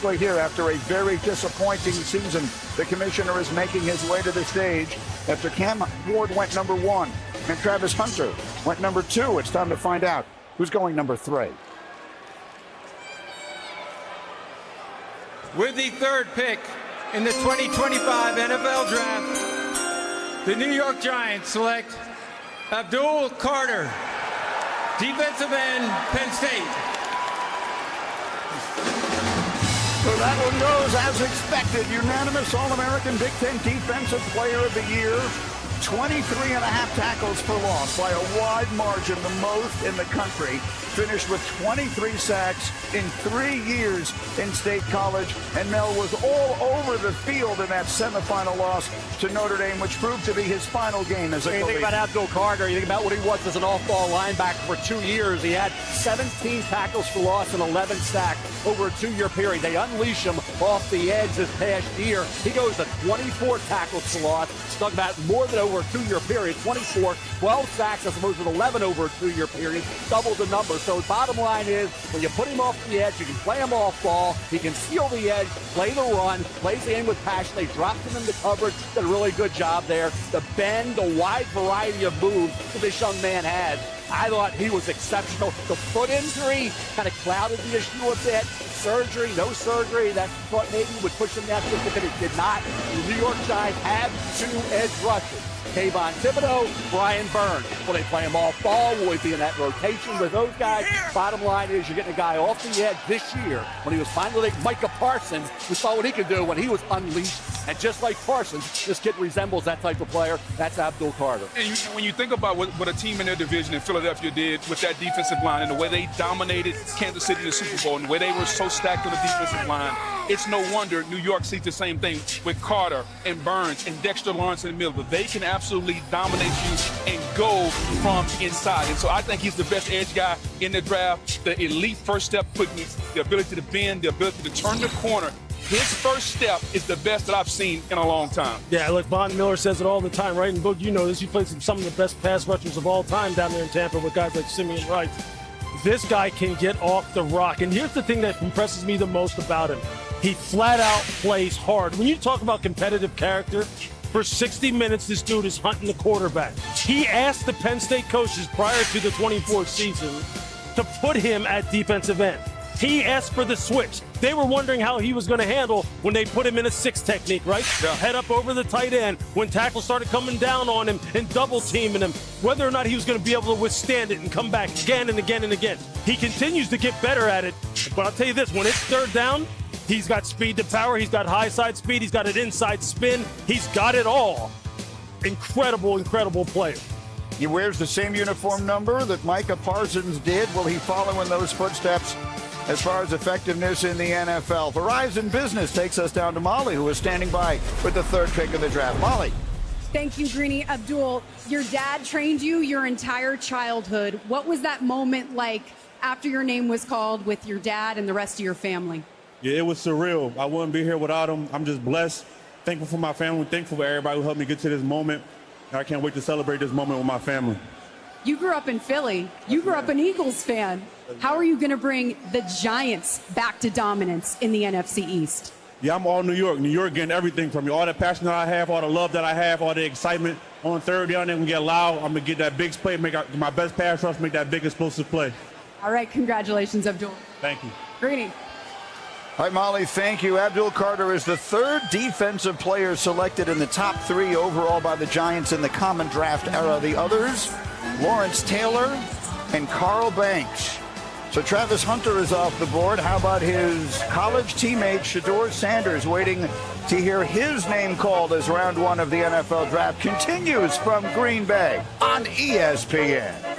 right here after a very disappointing season. The commissioner is making his way to the stage after Cam Ward went number 1 and Travis Hunter went number 2. It's time to find out who's going number 3. With the third pick in the 2025 NFL Draft, the New York Giants select Abdul Carter, defensive end, Penn State. So that one goes as expected. Unanimous All-American Big Ten Defensive Player of the Year. 23 and a half tackles for loss by a wide margin, the most in the country. Finished with 23 sacks in 3 years in State College. And Mel was all over the field in that semifinal loss to Notre Dame, which proved to be his final game as a You think about Abdul Carter, you think about what he was as an off-ball linebacker for 2 years. He had 17 tackles for loss and 11 sacks over a 2-year period. They unleash him off the edge this past year. He goes to 24 tackles for loss. Talk about more than over a 2-year period. 24, 12 sacks as opposed to 11 over a 2-year period. Double the number. So bottom line is, when you put him off the edge, you can play him off ball. He can seal the edge, play the run, plays the game with passion. They dropped him into coverage. Did a really good job there. The bend, the wide variety of moves that this young man has. I thought he was exceptional. The foot injury kind of clouded the issue a bit. Surgery, no surgery. That thought maybe would push him that quick, but it did not. The New York Giants have 2 edge rushers. Kayvon Thibodeau, Brian Burns. Will they play him off ball? Will he be in that rotation with those guys? Bottom line is, you're getting a guy off the edge this year when he was finally like Micah Parsons. We saw what he could do when he was unleashed. And just like Parsons, this kid resembles that type of player. That's Abdul Carter. And when you think about what a team in their division in Philadelphia did with that defensive line and the way they dominated Kansas City in the Super Bowl and the way they were so stacked on the defensive line, it's no wonder New York sees the same thing with Carter and Burns and Dexter Lawrence in the middle. But they can absolutely dominate you and go from inside. And so I think he's the best edge guy in the draft. The elite first step quickness, the ability to bend, the ability to turn the corner. His first step is the best that I've seen in a long time. Yeah, look, Von Miller says it all the time, right? And Boog, you know this. He plays some of the best pass rushers of all time down there in Tampa with guys like Simeon Wright. This guy can get off the rock. And here's the thing that impresses me the most about him. He flat out plays hard. When you talk about competitive character, for 60 minutes, this dude is hunting the quarterback. He asked the Penn State coaches prior to the 24 season to put him at defensive end. He asked for the switch. They were wondering how he was going to handle when they put him in a 6 technique, right? Yeah. Head up over the tight end. When tackles started coming down on him and double teaming him, whether or not he was going to be able to withstand it and come back again and again and again. He continues to get better at it. But I'll tell you this, when it's third down, he's got speed to power. He's got high side speed. He's got an inside spin. He's got it all. Incredible, incredible player. He wears the same uniform number that Micah Parsons did. Will he follow in those footsteps as far as effectiveness in the NFL? Verizon Business takes us down to Molly, who is standing by with the third pick of the draft. Molly. Thank you, Greeny. Abdul, your dad trained you your entire childhood. What was that moment like after your name was called with your dad and the rest of your family? Yeah, it was surreal. I wouldn't be here without him. I'm just blessed, thankful for my family, thankful for everybody who helped me get to this moment. I can't wait to celebrate this moment with my family. You grew up in Philly. You grew up an Eagles fan. How are you going to bring the Giants back to dominance in the NFC East? Yeah, I'm all New York. New York getting everything from me. All that passion that I have, all the love that I have, all the excitement. On third down, they're going to get loud. I'm going to get that big play, make my best pass rush, make that big explosive play. All right, congratulations, Abdul. Thank you. Greeny. Hi, Molly. Thank you. Abdul Carter is the third defensive player selected in the top 3 overall by the Giants in the common draft era. The others, Lawrence Taylor and Carl Banks. So Travis Hunter is off the board. How about his college teammate, Shedeur Sanders, waiting to hear his name called as round 1 of the NFL draft continues from Green Bay on ESPN.